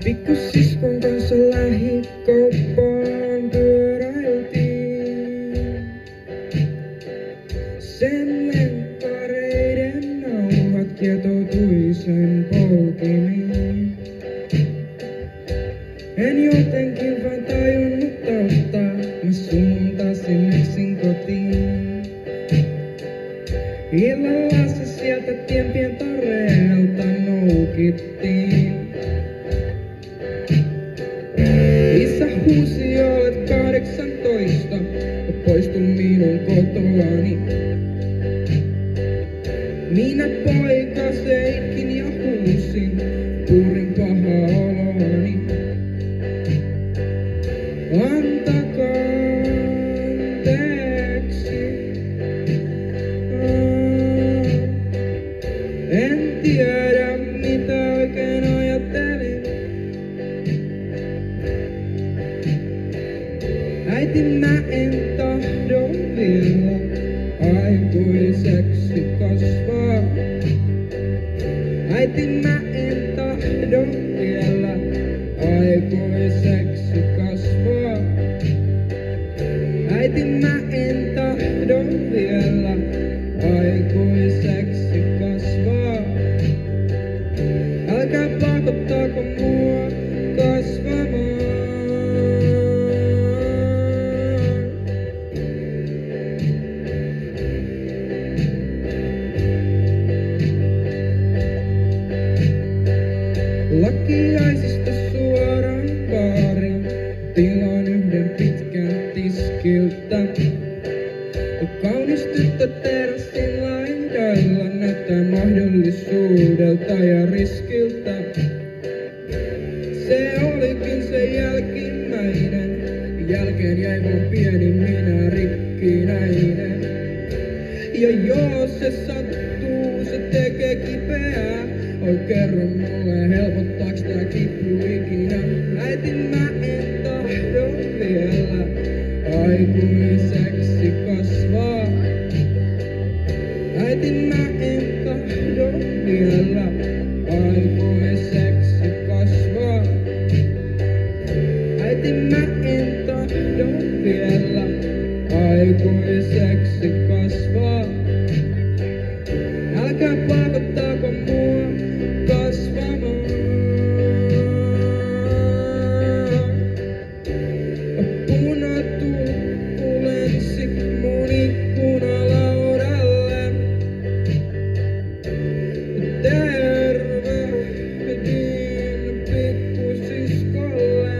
Pikkusiskon kanssa lähikauppaan pyöräiltiin. Sen lenkkareiden nauhat kietoutui sen polkimiin. En jotenkin vaan tajunnut totta, mä suuntasin yksin kotiin. Illalla se sieltä tien pientareelta noukittiin. Isä huusi, olet 18 ja poistu minun kotolani. Minä poika seikin ja huusin, purin pahaa oloani. Antakaa anteeksi. En tiedä mitä oikein ajattelin. Äiti, mä en tahdo vielä aikuiseksi kasvaa. Äiti, mä en tahdo vielä aikuiseksi kasvaa. Äiti, mä en tahdo vielä aikuiseksi kasvaa. Älkää pakottaako mua kasvamaan. Lakiaisista suoraan baariin, tilaan yhden pitkän tiskiltä. Kaunis tyttö terassin laidalla näyttää mahdollisuudelta ja riskiltä. Se olikin se jälkimmäinen, jälkeen jäi vaan pieni minä rikkinäinen. Ja jos se sattuu, se tekee kipeää. Oi kerro mulle, helpottaaks tää kipu ikinä? Äiti, mä en tahdo vielä aikuiseksi kasvaa. Äiti, mä en tahdo vielä aikuiseksi kasvaa. Äiti, mä en tahdo vielä aikuiseksi kasvaa. Älkää pakottaako mua kasvamaan. Punatulppu lensi mun ikkunalaudalle. Tervehdin pikkusiskolle.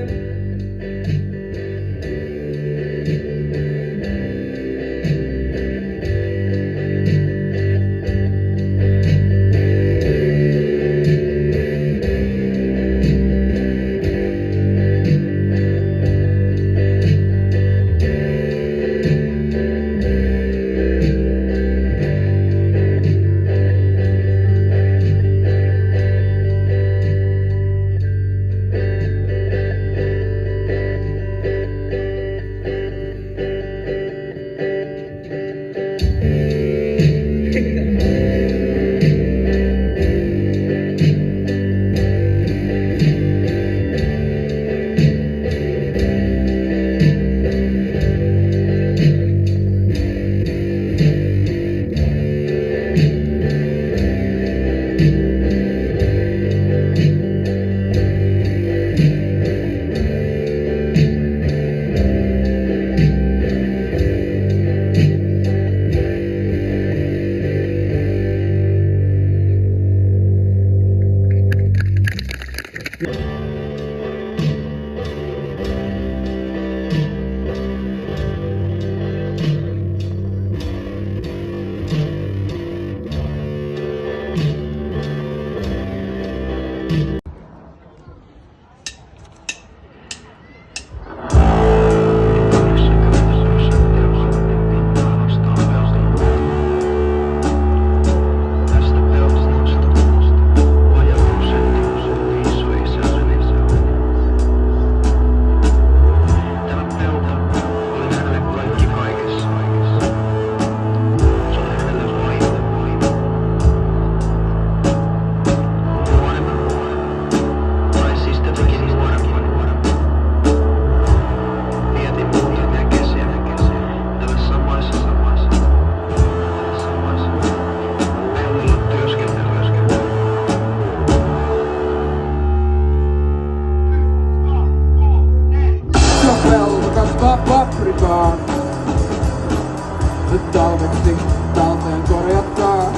talveksi talteen korjattaa.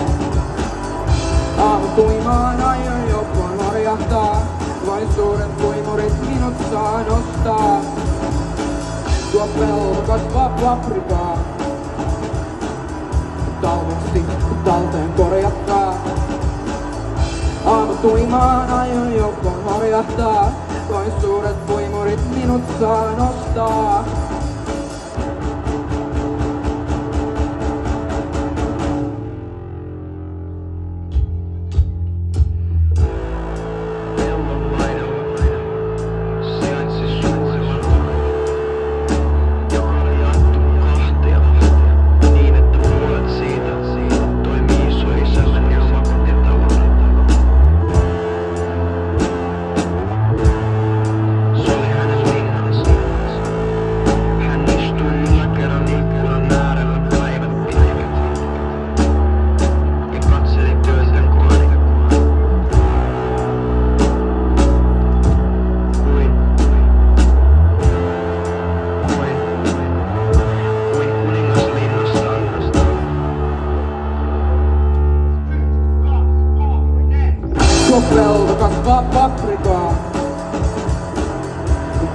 Aamutuimaan aion joukkoon horjahtaa, vain suuret puimurit minut saa nostaa. Tuo pelto kasvaa paprikaa, talveksi talteen korjattaa. Aamutuimaan aion joukkoon horjahtaa, vain suuret puimurit minut saa nostaa. Tuo pelto kasvaa paprikaa,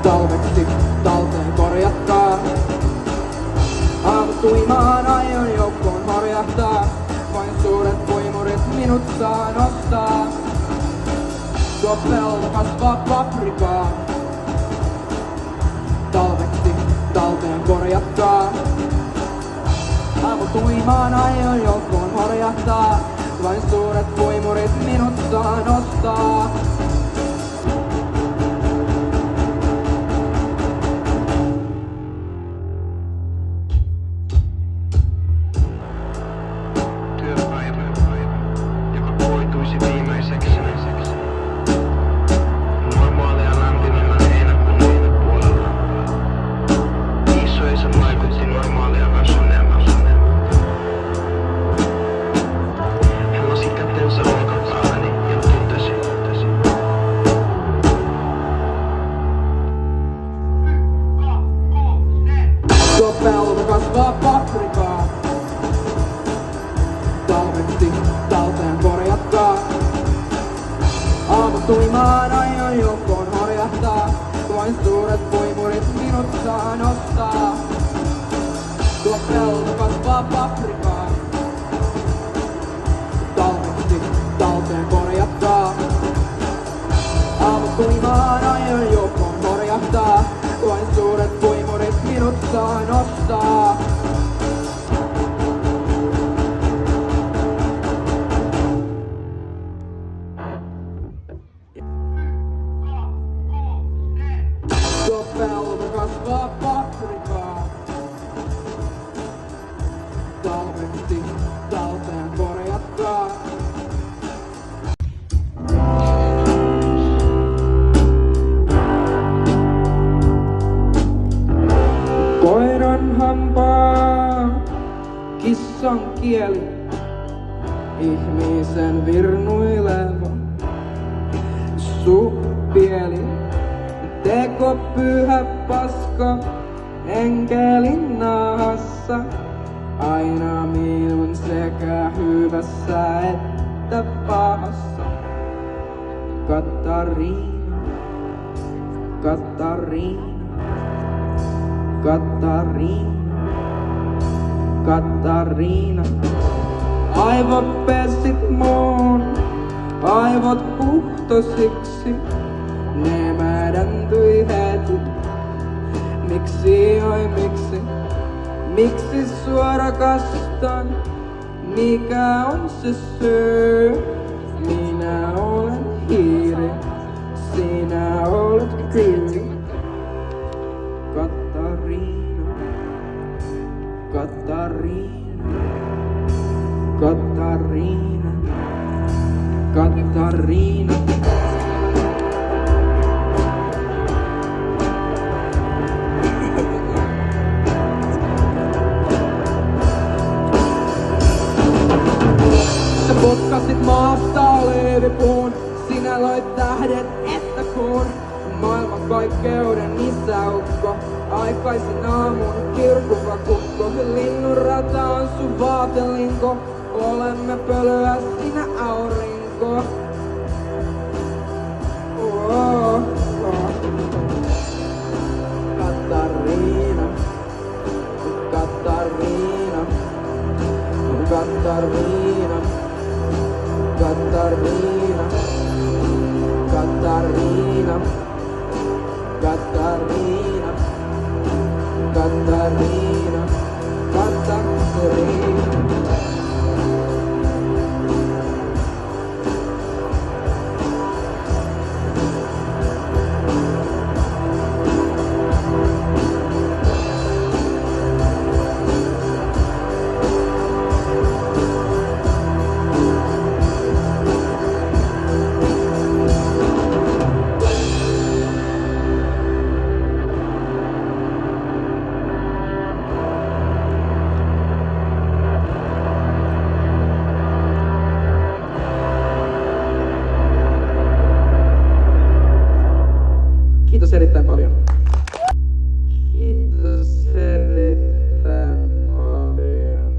talveksi talteen korjattaa. Aamutuimaan aion joukkoon horjahtaa, vain suuret puimurit minut saa nostaa. Tuo pelto kasvaa paprikaa, talveksi talteen korjattaa. Aamutuimaan aion joukkoon horjahtaa, vain suuret puimurit minut saa nostaa. Työpäivä, joka koituisi viimeiseksi. Normaalia lämpimillä heinäkuun puolella. Isoisa vaikutti normaalia väsyneemmältä. Hän lasi kätensä olkapäälleni ja totesi. Tuo pelto kasvaa paprikaa, talveksi talteen korjattaa. Aamutuimaan aion joukkoon horjahtaa, vain suuret puimurit minut saa nostaa. Tuo pelto kasvaa paprikaa, talveksi talteen korjattaa. Aamutuimaan aion joukkoon horjahtaa, vain suuret puimurit minut saa nostaa. Tuo pelto kasvaa paprikaa, talveksi talteen korjattaa. Koiran hampaa, kissan kieli, ihmisen virnuileva supieli. Teko pyhä paska, enkelin nahassa, aina minun sekä hyvässä että pahassa. Katariina, Katariina, Katariina, Katariina. Aivot pesit muun, aivot puhtosiksi, ne mädäntyi heti. Miksi, oi miksi, miksi sua rakastan? Mikä on se syy? Minä olen hiiri, sinä olet kyyri. Katariina, Katariina, Katariina, Katariina. Sä potkasit maasta levipuun, sinä loit tähdet että kuun. Maailman kaikkeuden isäukko, Aikaisin aamun kirkuva kukko, linnunrata on sun vaatelinko. Olemme pölyä, sinä aurinko. Oh, oh. Katariina, Katariina, Katariina, Katariina, Katariina, Katariina, Katariina, Katariina. Kiitos erittäin paljon. Kiitos erittäin paljon.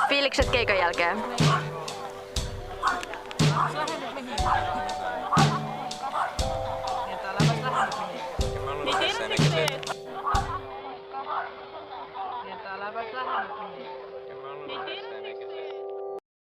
Fiilikset keikan jälkeen?